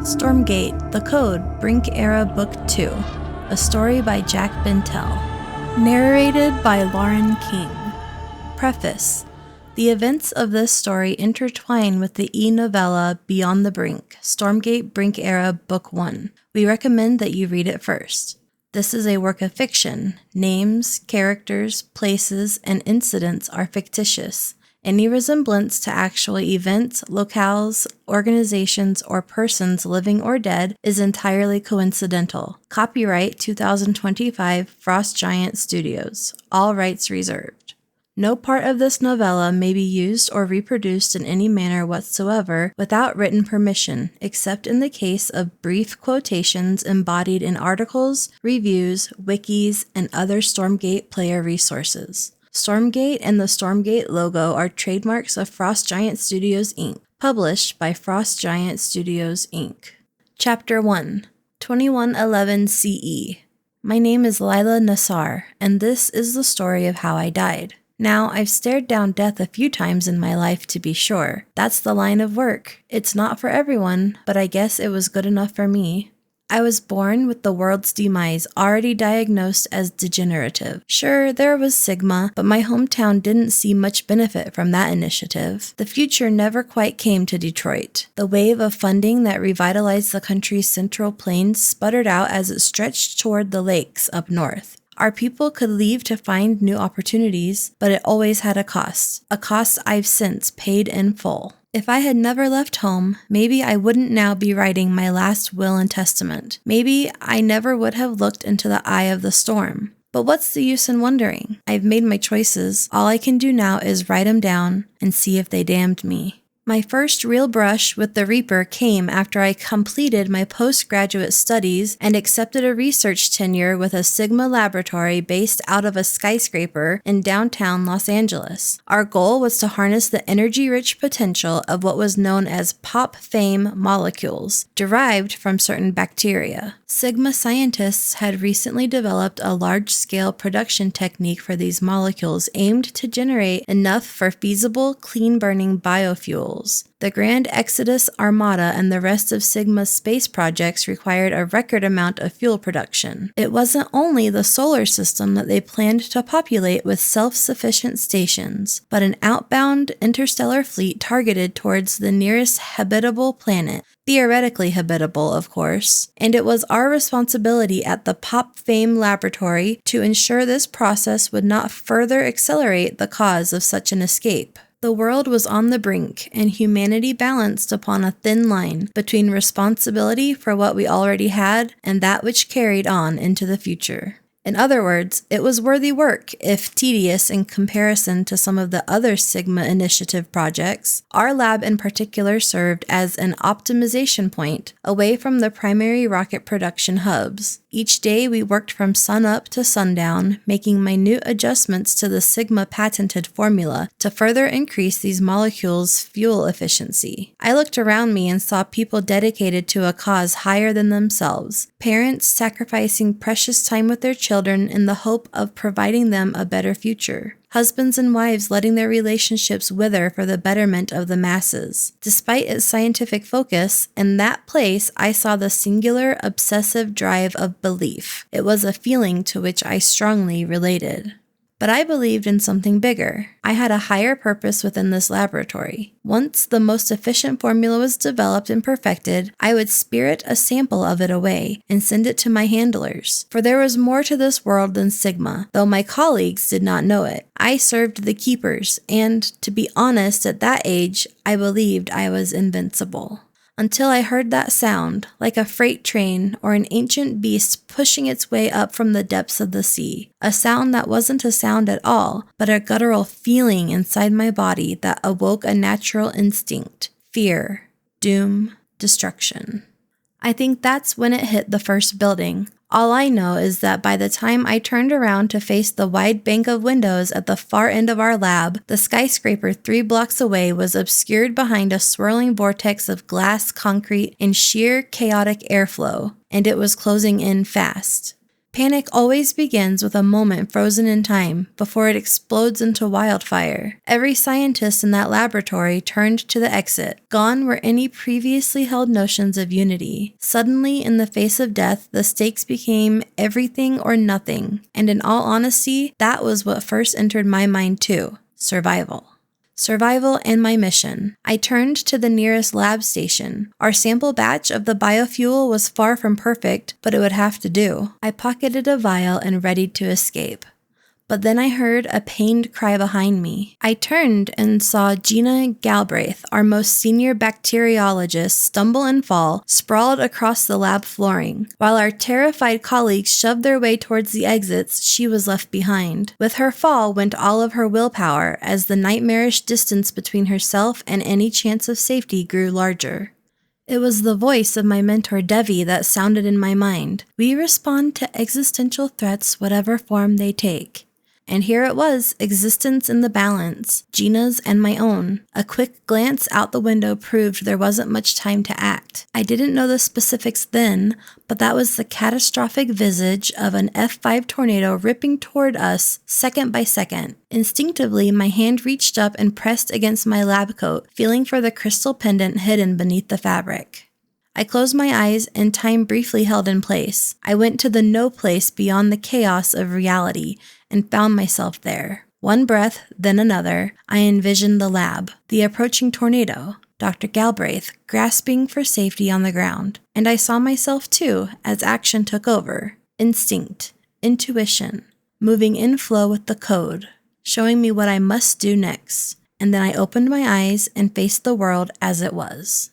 Stormgate, The Code, Brink Era Book Two, a story by Jack Bentele. Narrated by Lauren King. Preface. The events of this story intertwine with the e-novella Beyond the Brink, Stormgate Brink Era Book 1. We recommend that you read it first. This is a work of fiction. Names, characters, places, and incidents are fictitious. Any resemblance to actual events, locales, organizations, or persons living or dead is entirely coincidental. Copyright 2025 Frost Giant Studios. All rights reserved. No part of this novella may be used or reproduced in any manner whatsoever without written permission, except in the case of brief quotations embodied in articles, reviews, wikis, and other Stormgate player resources. Stormgate and the Stormgate logo are trademarks of Frost Giant Studios, Inc., published by Frost Giant Studios, Inc. Chapter 1, 2111 CE. My name is Lila Nassar, and this is the story of how I died. Now, I've stared down death a few times in my life, to be sure. That's the line of work. It's not for everyone, but I guess it was good enough for me. I was born with the world's demise already diagnosed as degenerative. Sure, there was Sigma, but my hometown didn't see much benefit from that initiative. The future never quite came to Detroit. The wave of funding that revitalized the country's central plains sputtered out as it stretched toward the lakes up north. Our people could leave to find new opportunities, but it always had a cost I've since paid in full. If I had never left home, maybe I wouldn't now be writing my last will and testament. Maybe I never would have looked into the eye of the storm. But what's the use in wondering? I've made my choices. All I can do now is write them down and see if they damned me. My first real brush with the Reaper came after I completed my postgraduate studies and accepted a research tenure with a Sigma laboratory based out of a skyscraper in downtown Los Angeles. Our goal was to harness the energy-rich potential of what was known as pop fame molecules, derived from certain bacteria. Sigma scientists had recently developed a large-scale production technique for these molecules aimed to generate enough for feasible, clean-burning biofuels. The Grand Exodus Armada and the rest of Sigma's space projects required a record amount of fuel production. It wasn't only the solar system that they planned to populate with self-sufficient stations, but an outbound interstellar fleet targeted towards the nearest habitable planet. Theoretically habitable, of course, and it was our responsibility at the Pop Fame Laboratory to ensure this process would not further accelerate the cause of such an escape. The world was on the brink, and humanity balanced upon a thin line between responsibility for what we already had and that which carried on into the future. In other words, it was worthy work, if tedious in comparison to some of the other Sigma Initiative projects. Our lab in particular served as an optimization point away from the primary rocket production hubs. Each day we worked from sunup to sundown, making minute adjustments to the Sigma patented formula to further increase these molecules' fuel efficiency. I looked around me and saw people dedicated to a cause higher than themselves, parents sacrificing precious time with their children in the hope of providing them a better future. Husbands and wives letting their relationships wither for the betterment of the masses. Despite its scientific focus, in that place I saw the singular obsessive drive of belief. It was a feeling to which I strongly related. But I believed in something bigger. I had a higher purpose within this laboratory. Once the most efficient formula was developed and perfected, I would spirit a sample of it away and send it to my handlers. For there was more to this world than Sigma, though my colleagues did not know it. I served the keepers, and, to be honest, at that age, I believed I was invincible. Until I heard that sound, like a freight train or an ancient beast pushing its way up from the depths of the sea. A sound that wasn't a sound at all, but a guttural feeling inside my body that awoke a natural instinct. Fear, doom, destruction. I think that's when it hit the first building. All I know is that by the time I turned around to face the wide bank of windows at the far end of our lab, the skyscraper 3 blocks away was obscured behind a swirling vortex of glass, concrete, and sheer chaotic airflow, and it was closing in fast. Panic always begins with a moment frozen in time before it explodes into wildfire. Every scientist in that laboratory turned to the exit. Gone were any previously held notions of unity. Suddenly, in the face of death, the stakes became everything or nothing. And in all honesty, that was what first entered my mind too: survival. Survival and my mission. I turned to the nearest lab station. Our sample batch of the biofuel was far from perfect, but it would have to do. I pocketed a vial and readied to escape. But then I heard a pained cry behind me. I turned and saw Gina Galbraith, our most senior bacteriologist, stumble and fall, sprawled across the lab flooring. While our terrified colleagues shoved their way towards the exits, she was left behind. With her fall went all of her willpower, as the nightmarish distance between herself and any chance of safety grew larger. It was the voice of my mentor Devi that sounded in my mind. We respond to existential threats whatever form they take. And here it was, existence in the balance, Gina's and my own. A quick glance out the window proved there wasn't much time to act. I didn't know the specifics then, but that was the catastrophic visage of an F5 tornado ripping toward us second by second. Instinctively, my hand reached up and pressed against my lab coat, feeling for the crystal pendant hidden beneath the fabric. I closed my eyes and time briefly held in place. I went to the no place beyond the chaos of reality and found myself there. One breath, then another, I envisioned the lab, the approaching tornado, Dr. Galbraith grasping for safety on the ground. And I saw myself too as action took over. Instinct, intuition, moving in flow with the code, showing me what I must do next. And then I opened my eyes and faced the world as it was.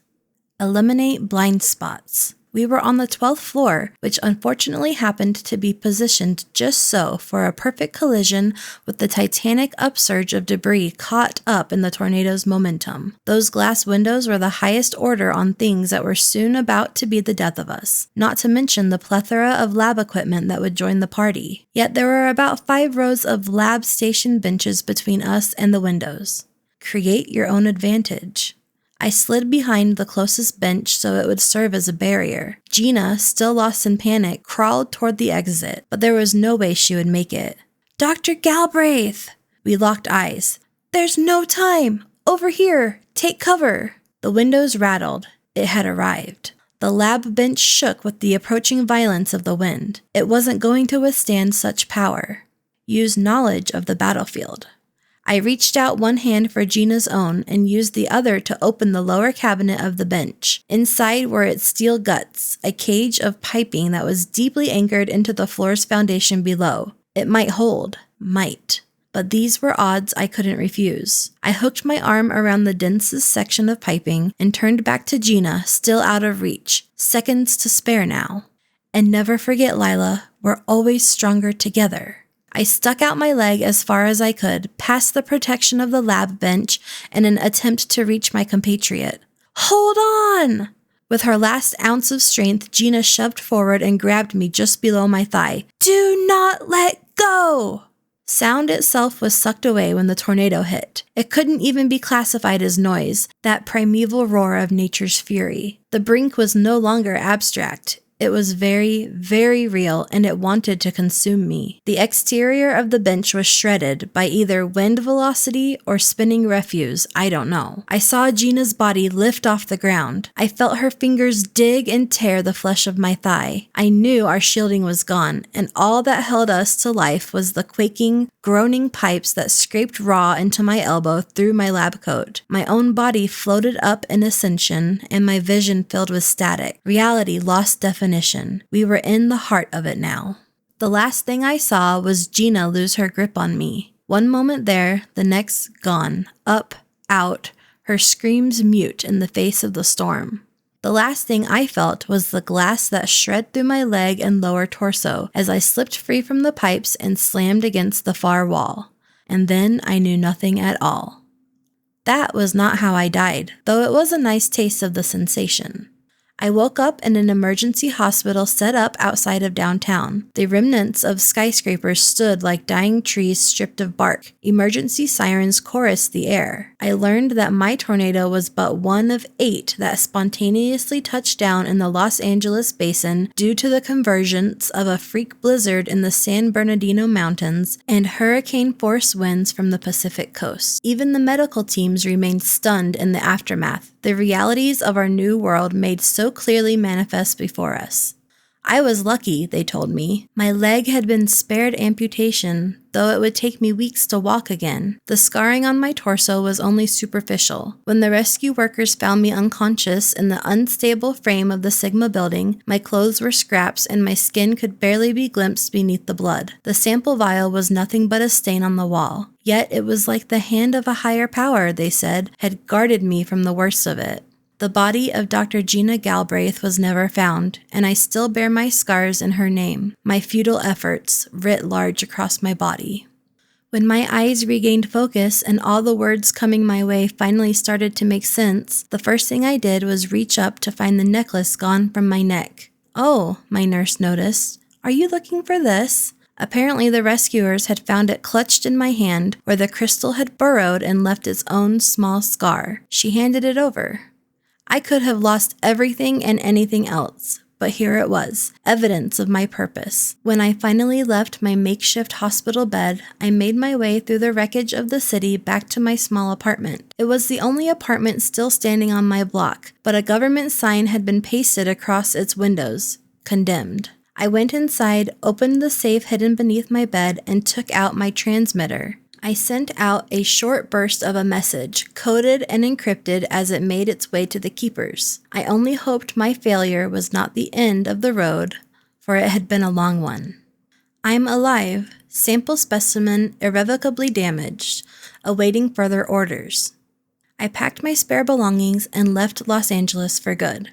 Eliminate blind spots. We were on the 12th floor, which unfortunately happened to be positioned just so for a perfect collision with the titanic upsurge of debris caught up in the tornado's momentum. Those glass windows were the highest order on things that were soon about to be the death of us, not to mention the plethora of lab equipment that would join the party. Yet there were about 5 rows of lab station benches between us and the windows. Create your own advantage. I slid behind the closest bench so it would serve as a barrier. Gina, still lost in panic, crawled toward the exit, but there was no way she would make it. Dr. Galbraith! We locked eyes. There's no time! Over here! Take cover! The windows rattled. It had arrived. The lab bench shook with the approaching violence of the wind. It wasn't going to withstand such power. Use knowledge of the battlefield. I reached out one hand for Gina's own and used the other to open the lower cabinet of the bench. Inside were its steel guts, a cage of piping that was deeply anchored into the floor's foundation below. It might hold. Might. But these were odds I couldn't refuse. I hooked my arm around the densest section of piping and turned back to Gina, still out of reach. Seconds to spare now. And never forget, Lila, we're always stronger together. I stuck out my leg as far as I could, past the protection of the lab bench, in an attempt to reach my compatriot. Hold on! With her last ounce of strength, Gina shoved forward and grabbed me just below my thigh. Do not let go! Sound itself was sucked away when the tornado hit. It couldn't even be classified as noise, that primeval roar of nature's fury. The brink was no longer abstract. It was very, very real, and it wanted to consume me. The exterior of the bench was shredded by either wind velocity or spinning refuse, I don't know. I saw Gina's body lift off the ground. I felt her fingers dig and tear the flesh of my thigh. I knew our shielding was gone, and all that held us to life was the quaking, groaning pipes that scraped raw into my elbow through my lab coat. My own body floated up in ascension, and my vision filled with static. Reality lost definition. We were in the heart of it now. The last thing I saw was Gina lose her grip on me. One moment there, the next gone. Up, out, her screams mute in the face of the storm. The last thing I felt was the glass that shred through my leg and lower torso as I slipped free from the pipes and slammed against the far wall. And then I knew nothing at all. That was not how I died, though it was a nice taste of the sensation. I woke up in an emergency hospital set up outside of downtown. The remnants of skyscrapers stood like dying trees stripped of bark. Emergency sirens chorused the air. I learned that my tornado was but one of 8 that spontaneously touched down in the Los Angeles basin due to the convergence of a freak blizzard in the San Bernardino Mountains and hurricane-force winds from the Pacific coast. Even the medical teams remained stunned in the aftermath. The realities of our new world made so clearly manifest before us. I was lucky, they told me. My leg had been spared amputation, though it would take me weeks to walk again. The scarring on my torso was only superficial. When the rescue workers found me unconscious in the unstable frame of the Sigma building, my clothes were scraps and my skin could barely be glimpsed beneath the blood. The sample vial was nothing but a stain on the wall. Yet it was like the hand of a higher power, they said, had guarded me from the worst of it. The body of Dr. Gina Galbraith was never found, and I still bear my scars in her name, my futile efforts writ large across my body. When my eyes regained focus and all the words coming my way finally started to make sense, the first thing I did was reach up to find the necklace gone from my neck. "Oh," my nurse noticed. "Are you looking for this?" Apparently the rescuers had found it clutched in my hand, where the crystal had burrowed and left its own small scar. She handed it over. I could have lost everything and anything else, but here it was, evidence of my purpose. When I finally left my makeshift hospital bed, I made my way through the wreckage of the city back to my small apartment. It was the only apartment still standing on my block, but a government sign had been pasted across its windows, "Condemned." I went inside, opened the safe hidden beneath my bed, and took out my transmitter. I sent out a short burst of a message, coded and encrypted as it made its way to the keepers. I only hoped my failure was not the end of the road, for it had been a long one. "I'm alive. Sample specimen irrevocably damaged. Awaiting further orders." I packed my spare belongings and left Los Angeles for good.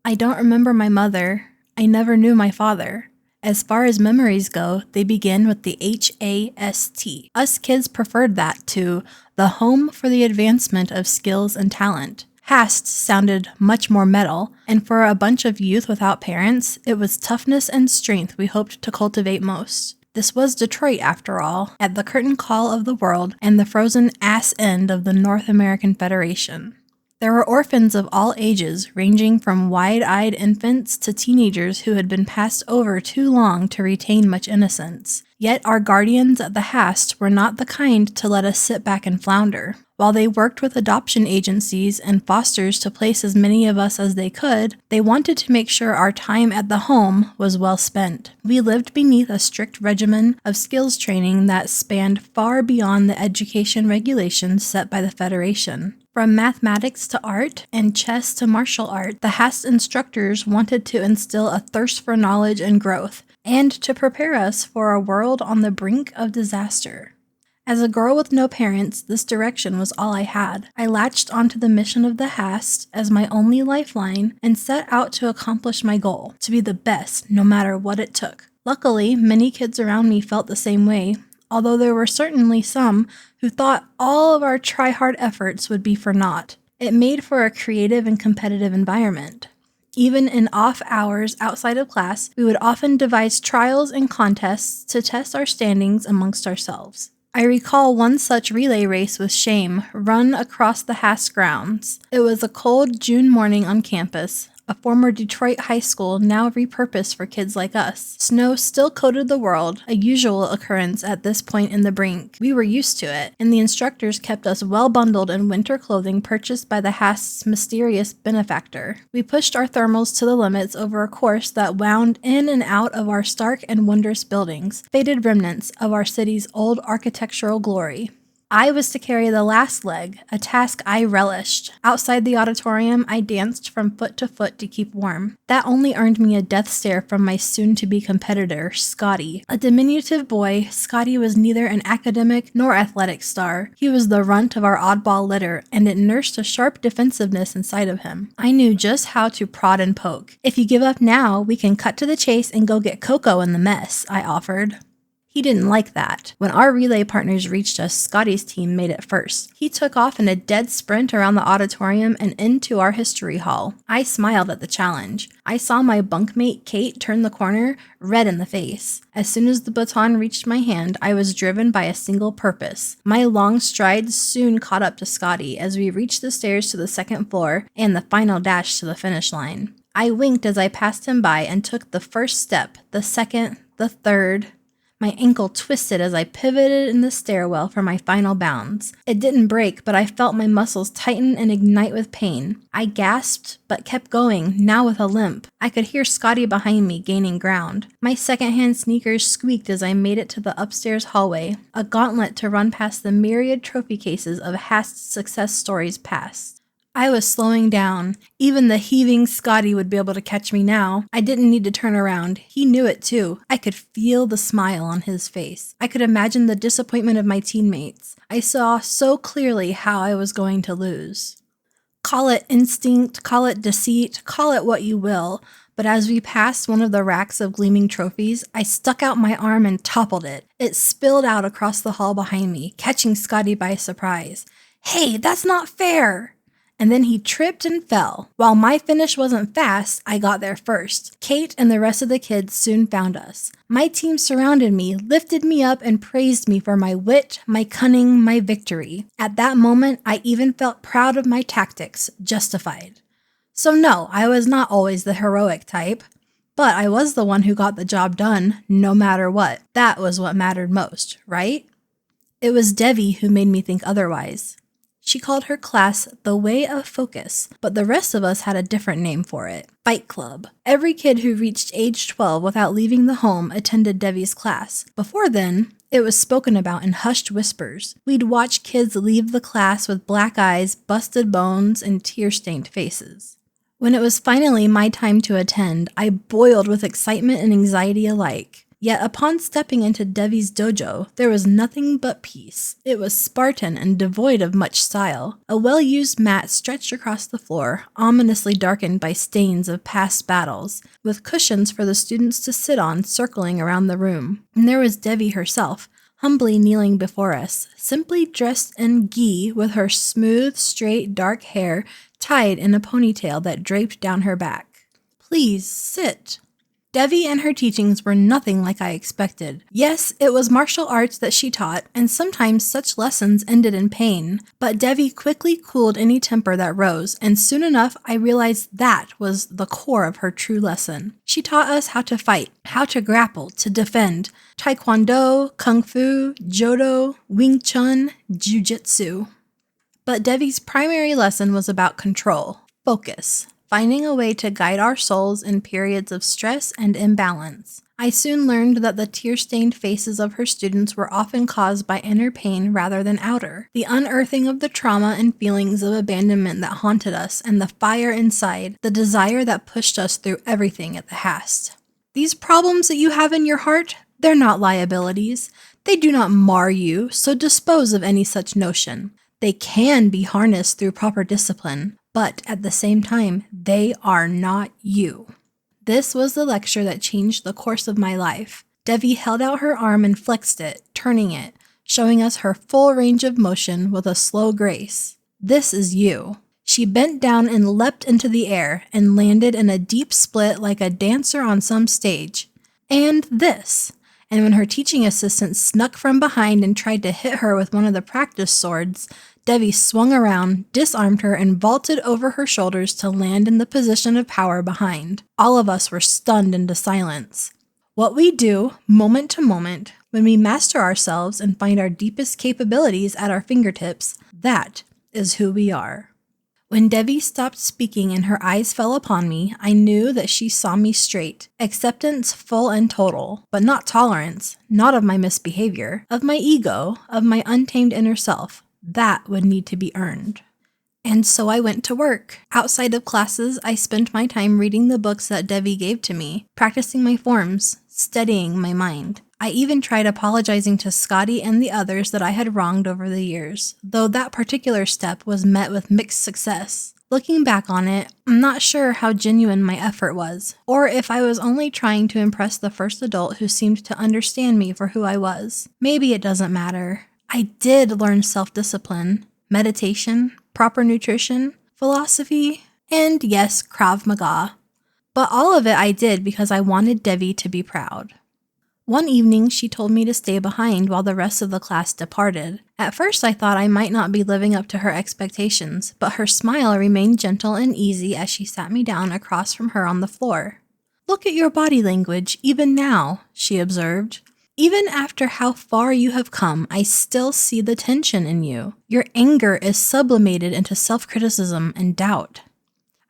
I don't remember my mother. I never knew my father. As far as memories go, they begin with the HAST. Us kids preferred that to the Home for the Advancement of Skills and Talent. HAST sounded much more metal, and for a bunch of youth without parents, it was toughness and strength we hoped to cultivate most. This was Detroit, after all, at the curtain call of the world and the frozen ass end of the North American Federation. There were orphans of all ages, ranging from wide-eyed infants to teenagers who had been passed over too long to retain much innocence. Yet our guardians at the HAST were not the kind to let us sit back and flounder. While they worked with adoption agencies and fosters to place as many of us as they could, they wanted to make sure our time at the home was well spent. We lived beneath a strict regimen of skills training that spanned far beyond the education regulations set by the Federation. From mathematics to art and chess to martial art, the HAST instructors wanted to instill a thirst for knowledge and growth, and to prepare us for a world on the brink of disaster. As a girl with no parents, this direction was all I had. I latched onto the mission of the HAST as my only lifeline and set out to accomplish my goal, to be the best no matter what it took. Luckily, many kids around me felt the same way, although there were certainly some who thought all of our try-hard efforts would be for naught. It made for a creative and competitive environment. Even in off hours outside of class, we would often devise trials and contests to test our standings amongst ourselves. I recall one such relay race with shame run across the HAST grounds. It was a cold June morning on campus, a former Detroit high school now repurposed for kids like us. Snow still coated the world, a usual occurrence at this point in the brink. We were used to it, and the instructors kept us well bundled in winter clothing purchased by the HAST's mysterious benefactor. We pushed our thermals to the limits over a course that wound in and out of our stark and wondrous buildings, faded remnants of our city's old architectural glory. I was to carry the last leg, a task I relished. Outside the auditorium, I danced from foot to foot to keep warm. That only earned me a death stare from my soon-to-be competitor, Scotty. A diminutive boy, Scotty was neither an academic nor athletic star. He was the runt of our oddball litter, and it nursed a sharp defensiveness inside of him. I knew just how to prod and poke. "If you give up now, we can cut to the chase and go get cocoa in the mess," I offered. He didn't like that. When our relay partners reached us, Scotty's team made it first. He took off in a dead sprint around the auditorium and into our history hall. I smiled at the challenge. I saw my bunkmate Kate turn the corner, red in the face. As soon as the baton reached my hand, I was driven by a single purpose. My long strides soon caught up to Scotty as we reached the stairs to the second floor and the final dash to the finish line. I winked as I passed him by and took the first step, the second, the third. My ankle twisted as I pivoted in the stairwell for my final bounds. It didn't break, but I felt my muscles tighten and ignite with pain. I gasped, but kept going, now with a limp. I could hear Scotty behind me gaining ground. My secondhand sneakers squeaked as I made it to the upstairs hallway, a gauntlet to run past the myriad trophy cases of Hast's success stories past. I was slowing down. Even the heaving Scotty would be able to catch me now. I didn't need to turn around. He knew it too. I could feel the smile on his face. I could imagine the disappointment of my teammates. I saw so clearly how I was going to lose. Call it instinct, call it deceit, call it what you will, but as we passed one of the racks of gleaming trophies, I stuck out my arm and toppled it. It spilled out across the hall behind me, catching Scotty by surprise. "Hey, that's not fair!" And then he tripped and fell. While my finish wasn't fast, I got there first. Kate and the rest of the kids soon found us. My team surrounded me, lifted me up, and praised me for my wit, my cunning, my victory. At that moment, I even felt proud of my tactics, justified. So no, I was not always the heroic type, but I was the one who got the job done, no matter what. That was what mattered most, right? It was Devi who made me think otherwise. She called her class the Way of Focus, but the rest of us had a different name for it, Fight Club. Every kid who reached age 12 without leaving the home attended Devi's class. Before then, it was spoken about in hushed whispers. We'd watch kids leave the class with black eyes, busted bones, and tear-stained faces. When it was finally my time to attend, I boiled with excitement and anxiety alike. Yet upon stepping into Devi's dojo, there was nothing but peace. It was Spartan and devoid of much style. A well-used mat stretched across the floor, ominously darkened by stains of past battles, with cushions for the students to sit on circling around the room. And there was Devi herself, humbly kneeling before us, simply dressed in gi with her smooth, straight, dark hair tied in a ponytail that draped down her back. "Please, sit." Devi and her teachings were nothing like I expected. Yes, it was martial arts that she taught, and sometimes such lessons ended in pain, but Devi quickly cooled any temper that rose, and soon enough I realized that was the core of her true lesson. She taught us how to fight, how to grapple, to defend, taekwondo, kung fu, judo, wing chun, jiu-jitsu. But Devi's primary lesson was about control, focus, finding a way to guide our souls in periods of stress and imbalance. I soon learned that the tear-stained faces of her students were often caused by inner pain rather than outer, the unearthing of the trauma and feelings of abandonment that haunted us, and the fire inside, the desire that pushed us through everything at the Hast. These problems that you have in your heart, they're not liabilities. They do not mar you, so dispose of any such notion. They can be harnessed through proper discipline, but at the same time, they are not you. This was the lecture that changed the course of my life. Devi held out her arm and flexed it, turning it, showing us her full range of motion with a slow grace. This is you. She bent down and leapt into the air and landed in a deep split like a dancer on some stage. And this. And when her teaching assistant snuck from behind and tried to hit her with one of the practice swords, Devi swung around, disarmed her, and vaulted over her shoulders to land in the position of power behind. All of us were stunned into silence. What we do, moment to moment, when we master ourselves and find our deepest capabilities at our fingertips, that is who we are. When Devi stopped speaking and her eyes fell upon me, I knew that she saw me straight. Acceptance full and total, but not tolerance, not of my misbehavior, of my ego, of my untamed inner self. That would need to be earned. And so I went to work. Outside of classes, I spent my time reading the books that Devi gave to me, practicing my forms, steadying my mind. I even tried apologizing to Scotty and the others that I had wronged over the years, though that particular step was met with mixed success. Looking back on it, I'm not sure how genuine my effort was, or if I was only trying to impress the first adult who seemed to understand me for who I was. Maybe it doesn't matter. I did learn self-discipline, meditation, proper nutrition, philosophy, and yes, Krav Maga. But all of it I did because I wanted Devi to be proud. One evening, she told me to stay behind while the rest of the class departed. At first, I thought I might not be living up to her expectations, but her smile remained gentle and easy as she sat me down across from her on the floor. "Look at your body language, even now," she observed. "Even after how far you have come, I still see the tension in you. Your anger is sublimated into self-criticism and doubt."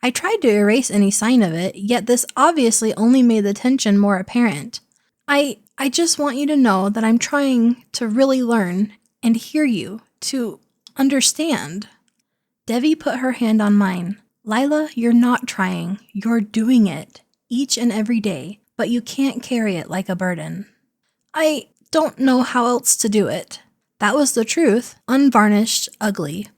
I tried to erase any sign of it, yet this obviously only made the tension more apparent. I just want you to know that I'm trying to really learn and hear you, to understand. Devi put her hand on mine. "Lila, you're not trying. You're doing it, each and every day, but you can't carry it like a burden." I don't know how else to do it. That was the truth, unvarnished, ugly.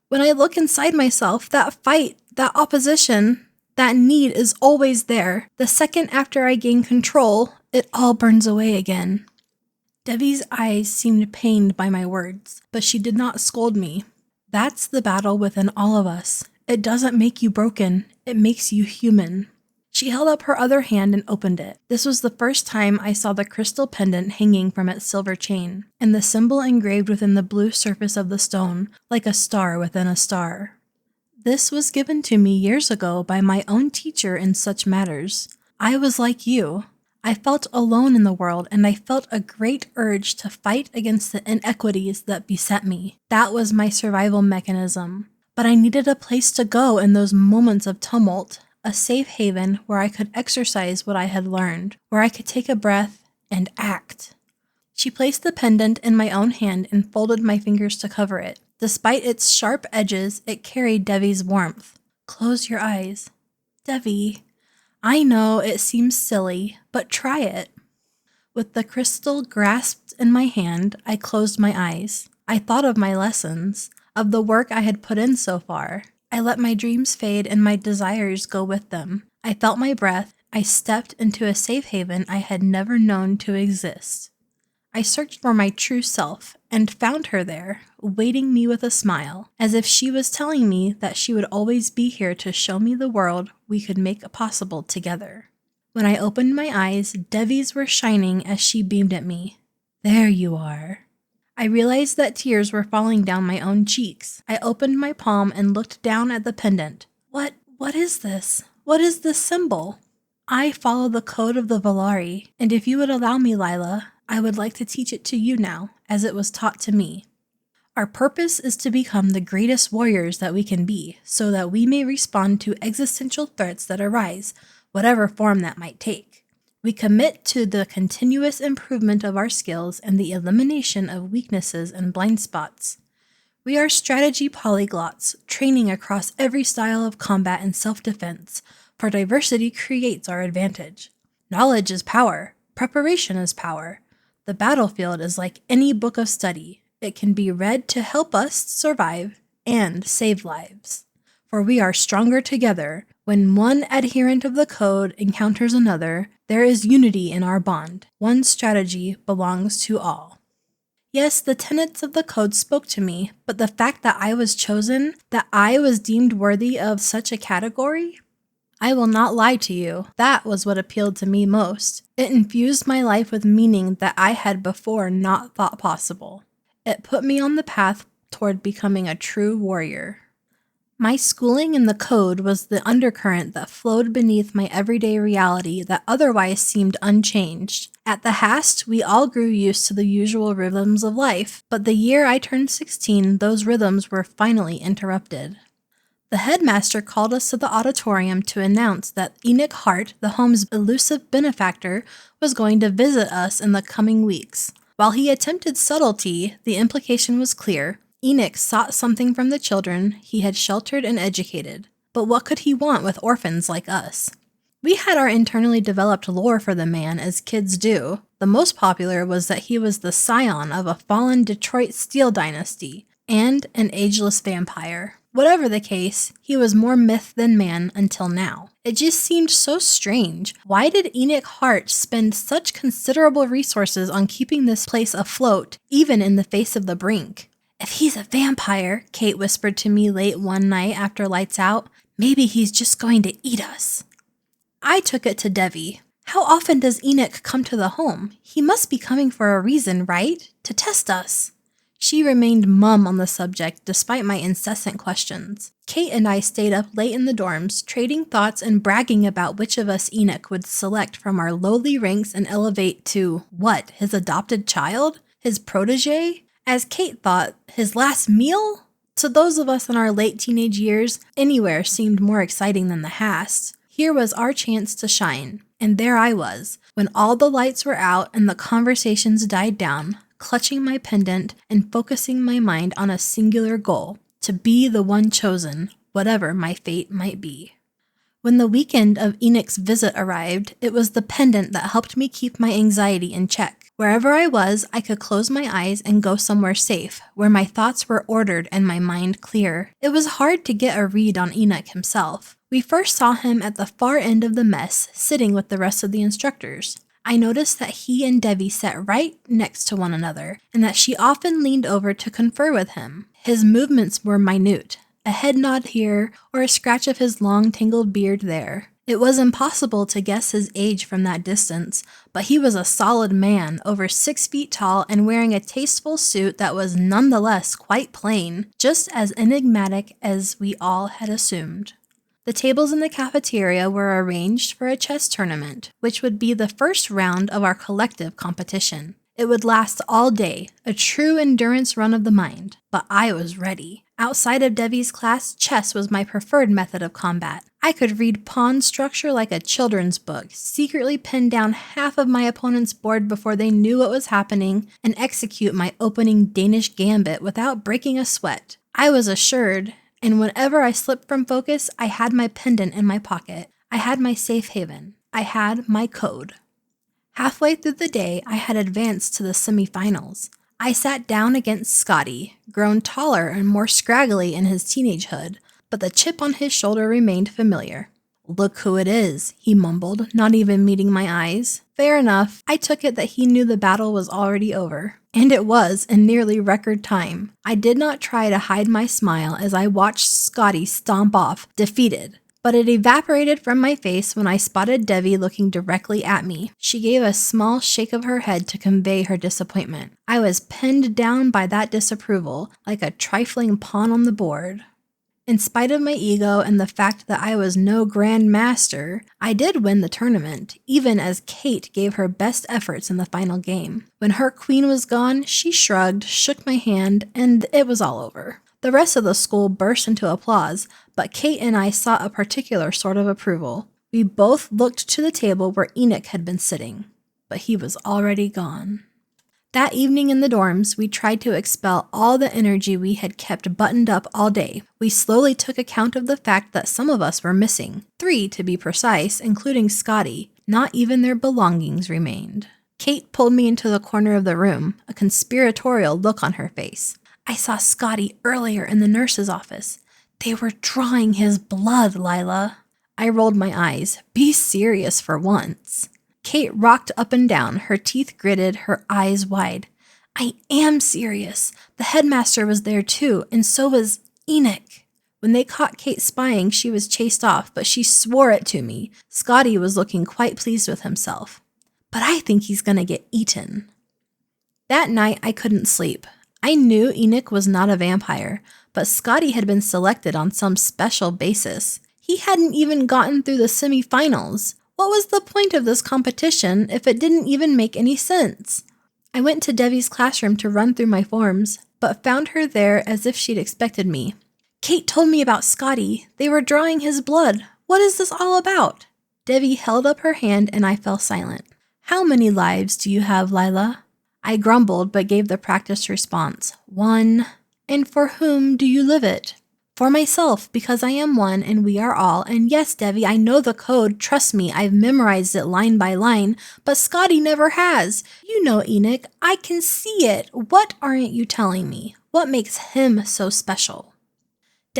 When I look inside myself, that fight, that opposition, that need is always there. The second after I gain control, it all burns away again. Devi's eyes seemed pained by my words, but she did not scold me. That's the battle within all of us. It doesn't make you broken, it makes you human. She held up her other hand and opened it. This was the first time I saw the crystal pendant hanging from its silver chain, and the symbol engraved within the blue surface of the stone, like a star within a star. This was given to me years ago by my own teacher in such matters. I was like you. I felt alone in the world, and I felt a great urge to fight against the inequities that beset me. That was my survival mechanism. But I needed a place to go in those moments of tumult, a safe haven where I could exercise what I had learned, where I could take a breath and act. She placed the pendant in my own hand and folded my fingers to cover it. Despite its sharp edges, it carried Devi's warmth. "Close your eyes." "Devi, I know it seems silly, but try it." With the crystal grasped in my hand, I closed my eyes. I thought of my lessons, of the work I had put in so far. I let my dreams fade and my desires go with them. I felt my breath. I stepped into a safe haven I had never known to exist. I searched for my true self and found her there, waiting me with a smile, as if she was telling me that she would always be here to show me the world we could make possible together. When I opened my eyes, Devi's were shining as she beamed at me. "There you are." I realized that tears were falling down my own cheeks. I opened my palm and looked down at the pendant. What is this? What is this symbol?" "I follow the code of the Valari, and if you would allow me, Lila, I would like to teach it to you now, as it was taught to me. Our purpose is to become the greatest warriors that we can be, so that we may respond to existential threats that arise, whatever form that might take. We commit to the continuous improvement of our skills and the elimination of weaknesses and blind spots. We are strategy polyglots, training across every style of combat and self-defense, for diversity creates our advantage. Knowledge is power. Preparation is power. The battlefield is like any book of study. It can be read to help us survive and save lives. For we are stronger together. When one adherent of the code encounters another, there is unity in our bond. One strategy belongs to all." Yes, the tenets of the code spoke to me, but the fact that I was chosen, that I was deemed worthy of such a category? I will not lie to you, that was what appealed to me most. It infused my life with meaning that I had before not thought possible. It put me on the path toward becoming a true warrior. My schooling in the code was the undercurrent that flowed beneath my everyday reality that otherwise seemed unchanged. At the Hast, we all grew used to the usual rhythms of life, but the year I turned 16, those rhythms were finally interrupted. The headmaster called us to the auditorium to announce that Enoch Hart, the home's elusive benefactor, was going to visit us in the coming weeks. While he attempted subtlety, the implication was clear. Enoch sought something from the children he had sheltered and educated. But what could he want with orphans like us? We had our internally developed lore for the man, as kids do. The most popular was that he was the scion of a fallen Detroit steel dynasty and an ageless vampire. Whatever the case, he was more myth than man until now. It just seemed so strange. Why did Enoch Hart spend such considerable resources on keeping this place afloat, even in the face of the brink? "If he's a vampire," Kate whispered to me late one night after lights out, "maybe he's just going to eat us." I took it to Devi. "How often does Enoch come to the home? He must be coming for a reason, right? To test us." She remained mum on the subject despite my incessant questions. Kate and I stayed up late in the dorms, trading thoughts and bragging about which of us Enoch would select from our lowly ranks and elevate to, what, his adopted child? His protege? As Kate thought, his last meal? To those of us in our late teenage years, anywhere seemed more exciting than the Hast. Here was our chance to shine. And there I was, when all the lights were out and the conversations died down, clutching my pendant and focusing my mind on a singular goal, to be the one chosen, whatever my fate might be. When the weekend of Enoch's visit arrived, it was the pendant that helped me keep my anxiety in check. Wherever I was, I could close my eyes and go somewhere safe, where my thoughts were ordered and my mind clear. It was hard to get a read on Enoch himself. We first saw him at the far end of the mess, sitting with the rest of the instructors. I noticed that he and Devi sat right next to one another, and that she often leaned over to confer with him. His movements were minute, a head nod here, or a scratch of his long tangled beard there. It was impossible to guess his age from that distance, but he was a solid man, over 6 feet tall and wearing a tasteful suit that was nonetheless quite plain, just as enigmatic as we all had assumed. The tables in the cafeteria were arranged for a chess tournament, which would be the first round of our collective competition. It would last all day, a true endurance run of the mind, but I was ready. Outside of Devi's class, chess was my preferred method of combat. I could read pawn structure like a children's book, secretly pin down half of my opponent's board before they knew what was happening, and execute my opening Danish gambit without breaking a sweat. I was assured, and whenever I slipped from focus, I had my pendant in my pocket. I had my safe haven. I had my code. Halfway through the day, I had advanced to the semifinals. I sat down against Scotty, grown taller and more scraggly in his teenagehood, but the chip on his shoulder remained familiar. "Look who it is," he mumbled, not even meeting my eyes. Fair enough. I took it that he knew the battle was already over. And it was, in nearly record time. I did not try to hide my smile as I watched Scotty stomp off, defeated, but it evaporated from my face when I spotted Devi looking directly at me. She gave a small shake of her head to convey her disappointment. I was pinned down by that disapproval, like a trifling pawn on the board. In spite of my ego and the fact that I was no grand master, I did win the tournament, even as Kate gave her best efforts in the final game. When her queen was gone, she shrugged, shook my hand, and it was all over. The rest of the school burst into applause, but Kate and I sought a particular sort of approval. We both looked to the table where Enoch had been sitting, but he was already gone. That evening in the dorms, we tried to expel all the energy we had kept buttoned up all day. We slowly took account of the fact that some of us were missing. 3, to be precise, including Scotty. Not even their belongings remained. Kate pulled me into the corner of the room, a conspiratorial look on her face. "I saw Scotty earlier in the nurse's office. They were drawing his blood, Lila." I rolled my eyes. Be serious for once. Kate rocked up and down, her teeth gritted, her eyes wide. "I am serious. The headmaster was there too, and so was Enoch." When they caught Kate spying, she was chased off, but she swore it to me. Scotty was looking quite pleased with himself. "But I think he's gonna get eaten." That night, I couldn't sleep. I knew Enoch was not a vampire, but Scotty had been selected on some special basis. He hadn't even gotten through the semifinals. What was the point of this competition if it didn't even make any sense? I went to Devi's classroom to run through my forms, but found her there as if she'd expected me. "Kate told me about Scotty. They were drawing his blood. What is this all about?" Devi held up her hand and I fell silent. "How many lives do you have, Lila?" I grumbled but gave the practiced response. "1. And for whom do you live it?" "For myself, because I am one and we are all, and yes, Devi, I know the code, trust me, I've memorized it line by line, but Scotty never has. You know, Enoch, I can see it. What aren't you telling me? What makes him so special?"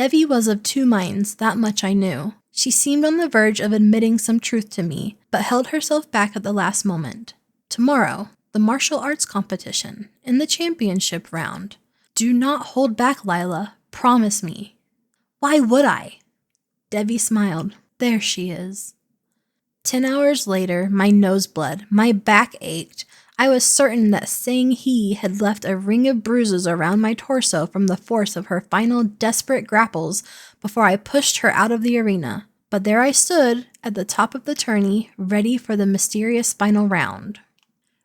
Devi was of two minds, that much I knew. She seemed on the verge of admitting some truth to me, but held herself back at the last moment. Tomorrow, the martial arts competition, in the championship round. Do not hold back, Lila. Promise me. Why would I? Devi smiled. There she is. 10 hours later, my nose bled, my back ached. I was certain that saying he had left a ring of bruises around my torso from the force of her final desperate grapples before I pushed her out of the arena. But there I stood, at the top of the tourney, ready for the mysterious final round.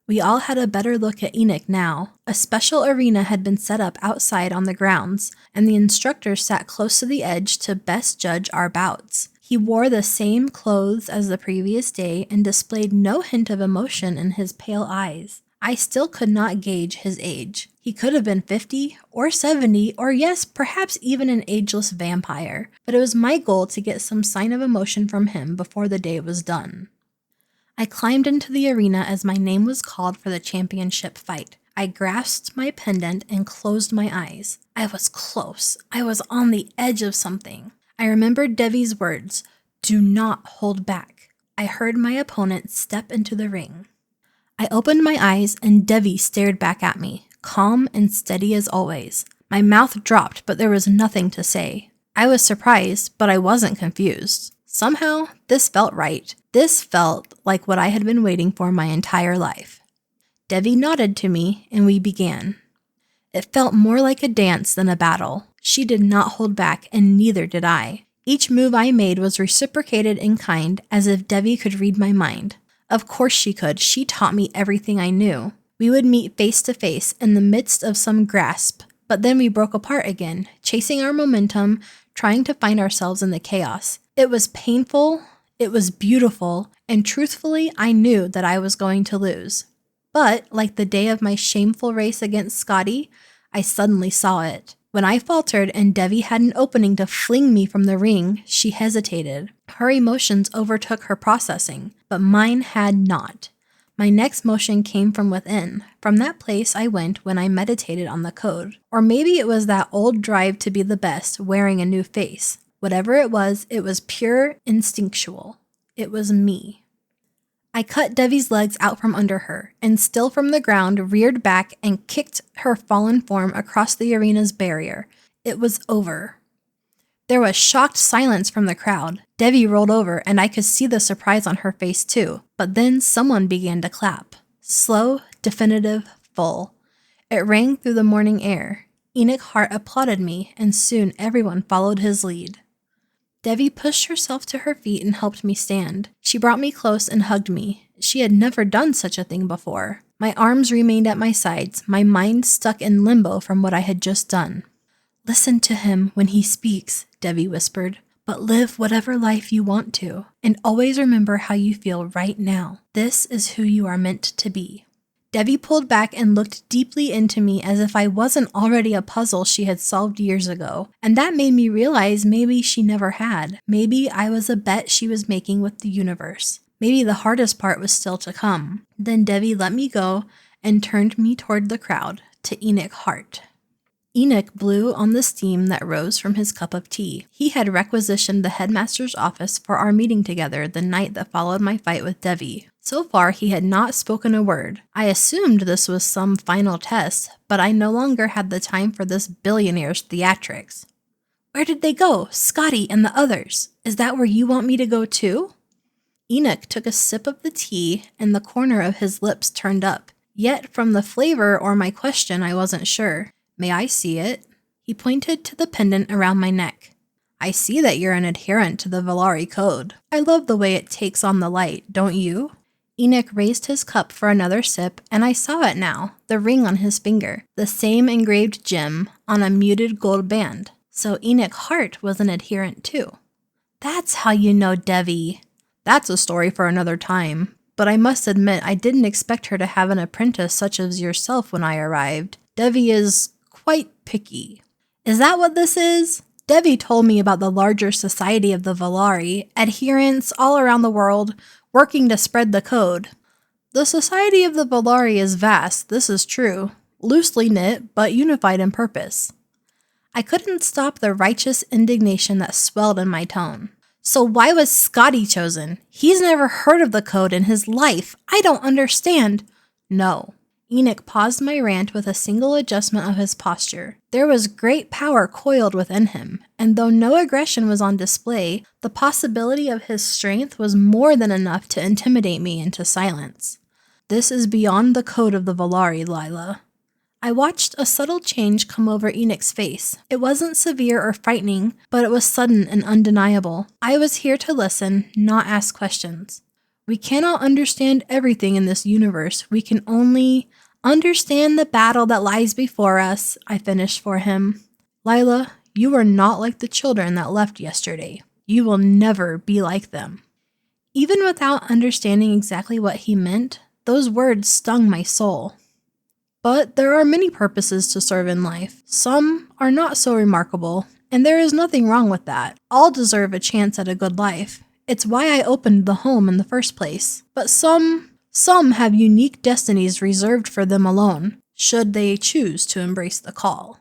We all had a better look at Enoch now. A special arena had been set up outside on the grounds, and the instructor sat close to the edge to best judge our bouts. He wore the same clothes as the previous day and displayed no hint of emotion in his pale eyes. I still could not gauge his age. He could have been 50 or 70 or yes, perhaps even an ageless vampire, but it was my goal to get some sign of emotion from him before the day was done. I climbed into the arena as my name was called for the championship fight. I grasped my pendant and closed my eyes. I was close. I was on the edge of something. I remembered Devi's words, "Do not hold back." I heard my opponent step into the ring. I opened my eyes and Devi stared back at me, calm and steady as always. My mouth dropped, but there was nothing to say. I was surprised, but I wasn't confused. Somehow, this felt right. This felt like what I had been waiting for my entire life. Devi nodded to me, and we began. It felt more like a dance than a battle. She did not hold back, and neither did I. Each move I made was reciprocated in kind, as if Devi could read my mind. Of course she could. She taught me everything I knew. We would meet face to face in the midst of some grasp, but then we broke apart again, chasing our momentum, trying to find ourselves in the chaos. It was painful, it was beautiful, and truthfully, I knew that I was going to lose. But, like the day of my shameful race against Scotty, I suddenly saw it. When I faltered and Devi had an opening to fling me from the ring, she hesitated. Her emotions overtook her processing, but mine had not. My next motion came from within, from that place I went when I meditated on the code. Or maybe it was that old drive to be the best, wearing a new face. Whatever it was pure instinctual. It was me. I cut Devi's legs out from under her, and still from the ground, reared back and kicked her fallen form across the arena's barrier. It was over. There was shocked silence from the crowd. Devi rolled over, and I could see the surprise on her face too. But then someone began to clap. Slow, definitive, full. It rang through the morning air. Enoch Hart applauded me, and soon everyone followed his lead. Devi pushed herself to her feet and helped me stand. She brought me close and hugged me. She had never done such a thing before. My arms remained at my sides, my mind stuck in limbo from what I had just done. "Listen to him when he speaks," Devi whispered, "but live whatever life you want to, and always remember how you feel right now. This is who you are meant to be." Devi pulled back and looked deeply into me as if I wasn't already a puzzle she had solved years ago, and that made me realize maybe she never had. Maybe I was a bet she was making with the universe. Maybe the hardest part was still to come. Then Devi let me go and turned me toward the crowd, to Enoch Hart. Enoch blew on the steam that rose from his cup of tea. He had requisitioned the headmaster's office for our meeting together the night that followed my fight with Devi. So far, he had not spoken a word. I assumed this was some final test, but I no longer had the time for this billionaire's theatrics. "Where did they go? Scotty and the others. Is that where you want me to go too?" Enoch took a sip of the tea, and the corner of his lips turned up. Yet from the flavor or my question, I wasn't sure. "May I see it?" He pointed to the pendant around my neck. "I see that you're an adherent to the Valari code. I love the way it takes on the light, don't you?" Enoch raised his cup for another sip, and I saw it now, the ring on his finger, the same engraved gem on a muted gold band. So Enoch Hart was an adherent too. "That's how you know Devi." "That's a story for another time, but I must admit I didn't expect her to have an apprentice such as yourself when I arrived. Devi is quite picky." "Is that what this is?" Devi told me about the larger society of the Valari, adherents all around the world, working to spread the code. "The society of the Valari is vast, this is true. Loosely knit, but unified in purpose." I couldn't stop the righteous indignation that swelled in my tone. So why was Scotty chosen? He's never heard of the code in his life. I don't understand. No. Enoch paused my rant with a single adjustment of his posture. There was great power coiled within him, and though no aggression was on display, the possibility of his strength was more than enough to intimidate me into silence. This is beyond the code of the Valari, Lila. I watched a subtle change come over Enoch's face. It wasn't severe or frightening, but it was sudden and undeniable. I was here to listen, not ask questions. We cannot understand everything in this universe. We can only understand the battle that lies before us, I finished for him. Lila, you are not like the children that left yesterday. You will never be like them. Even without understanding exactly what he meant, those words stung my soul. But there are many purposes to serve in life. Some are not so remarkable, and there is nothing wrong with that. All deserve a chance at a good life. It's why I opened the home in the first place. But some have unique destinies reserved for them alone, should they choose to embrace the call.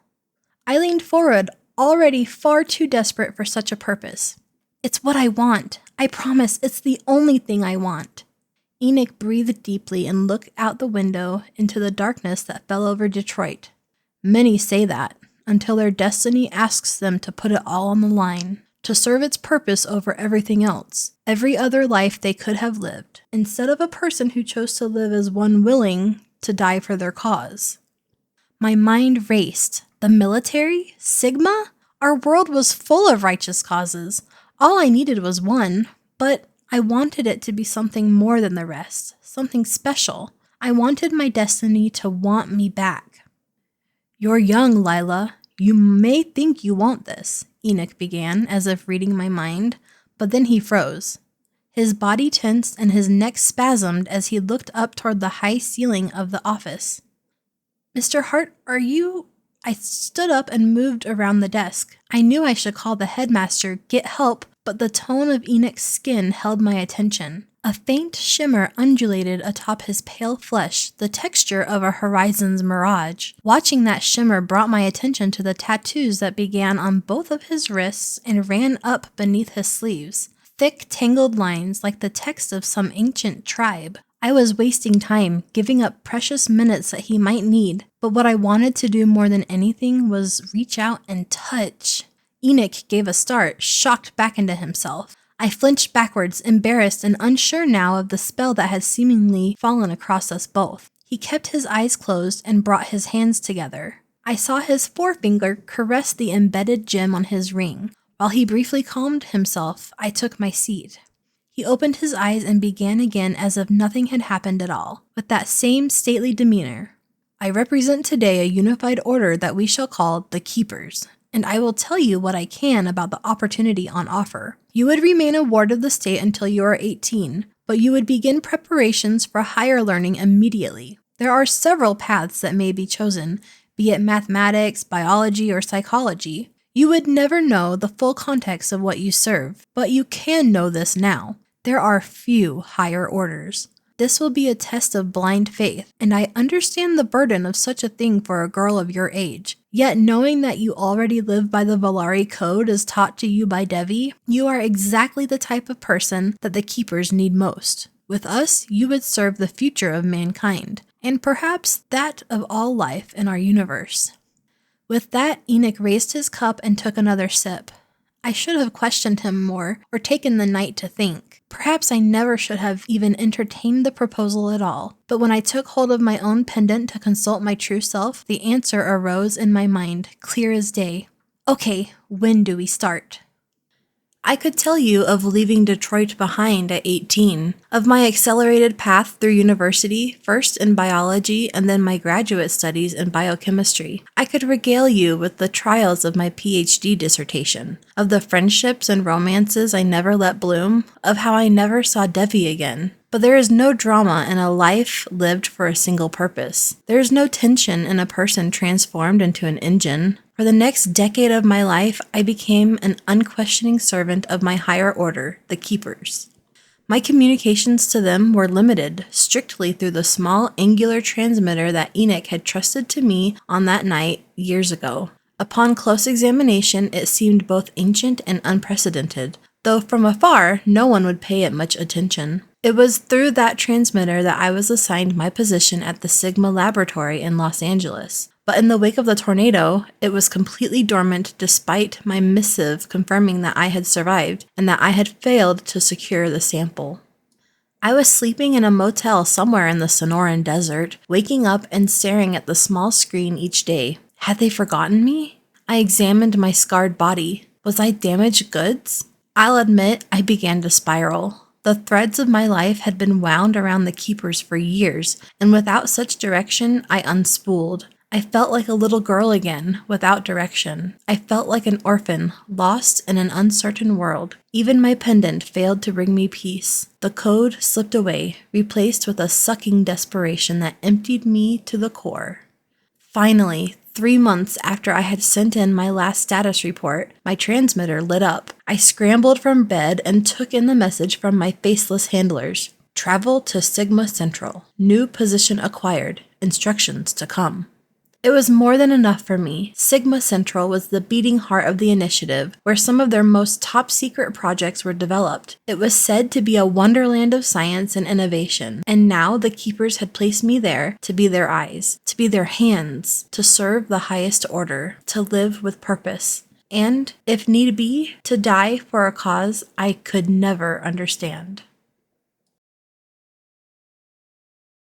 I leaned forward, already far too desperate for such a purpose. It's what I want. I promise it's the only thing I want. Enoch breathed deeply and looked out the window into the darkness that fell over Detroit. Many say that, until their destiny asks them to put it all on the line, to serve its purpose over everything else, every other life they could have lived, instead of a person who chose to live as one willing to die for their cause. My mind raced. The military? Sigma? Our world was full of righteous causes. All I needed was one, but I wanted it to be something more than the rest, something special. I wanted my destiny to want me back. You're young, Lila. You may think you want this, Enoch began, as if reading my mind, but then he froze. His body tensed and his neck spasmed as he looked up toward the high ceiling of the office. Mr. Hart, are you... I stood up and moved around the desk. I knew I should call the headmaster, get help, but the tone of Enoch's skin held my attention. A faint shimmer undulated atop his pale flesh, the texture of a horizon's mirage. Watching that shimmer brought my attention to the tattoos that began on both of his wrists and ran up beneath his sleeves. Thick, tangled lines like the text of some ancient tribe. I was wasting time, giving up precious minutes that he might need, but what I wanted to do more than anything was reach out and touch. Enoch gave a start, shocked back into himself. I flinched backwards, embarrassed and unsure now of the spell that had seemingly fallen across us both. He kept his eyes closed and brought his hands together. I saw his forefinger caress the embedded gem on his ring. While he briefly calmed himself, I took my seat. He opened his eyes and began again as if nothing had happened at all, with that same stately demeanor. I represent today a unified order that we shall call the Keepers, and I will tell you what I can about the opportunity on offer. You would remain a ward of the state until you are 18, but you would begin preparations for higher learning immediately. There are several paths that may be chosen, be it mathematics, biology, or psychology. You would never know the full context of what you serve, but you can know this now. There are few higher orders. This will be a test of blind faith, and I understand the burden of such a thing for a girl of your age. Yet knowing that you already live by the Valari code as taught to you by Devi, you are exactly the type of person that the Keepers need most. With us, you would serve the future of mankind, and perhaps that of all life in our universe. With that, Enoch raised his cup and took another sip. I should have questioned him more, or taken the night to think. Perhaps I never should have even entertained the proposal at all. But when I took hold of my own pendant to consult my true self, the answer arose in my mind, clear as day. Okay, when do we start? I could tell you of leaving Detroit behind at 18, of my accelerated path through university, first in biology and then my graduate studies in biochemistry. I could regale you with the trials of my PhD dissertation, of the friendships and romances I never let bloom, of how I never saw Devi again. But there is no drama in a life lived for a single purpose. There is no tension in a person transformed into an engine. For the next decade of my life, I became an unquestioning servant of my higher order, the Keepers. My communications to them were limited strictly through the small angular transmitter that Enoch had trusted to me on that night years ago. Upon close examination, it seemed both ancient and unprecedented, though from afar, no one would pay it much attention. It was through that transmitter that I was assigned my position at the Sigma Laboratory in Los Angeles. But in the wake of the tornado, it was completely dormant despite my missive confirming that I had survived and that I had failed to secure the sample. I was sleeping in a motel somewhere in the Sonoran Desert, waking up and staring at the small screen each day. Had they forgotten me? I examined my scarred body. Was I damaged goods? I'll admit I began to spiral. The threads of my life had been wound around the keepers for years, and without such direction, I unspooled. I felt like a little girl again, without direction. I felt like an orphan, lost in an uncertain world. Even my pendant failed to bring me peace. The code slipped away, replaced with a sucking desperation that emptied me to the core. Finally, 3 months after I had sent in my last status report, my transmitter lit up. I scrambled from bed and took in the message from my faceless handlers. Travel to Sigma Central. New position acquired. Instructions to come. It was more than enough for me. Sigma Central was the beating heart of the initiative, where some of their most top-secret projects were developed. It was said to be a wonderland of science and innovation, and now the Keepers had placed me there to be their eyes, to be their hands, to serve the highest order, to live with purpose, and, if need be, to die for a cause I could never understand.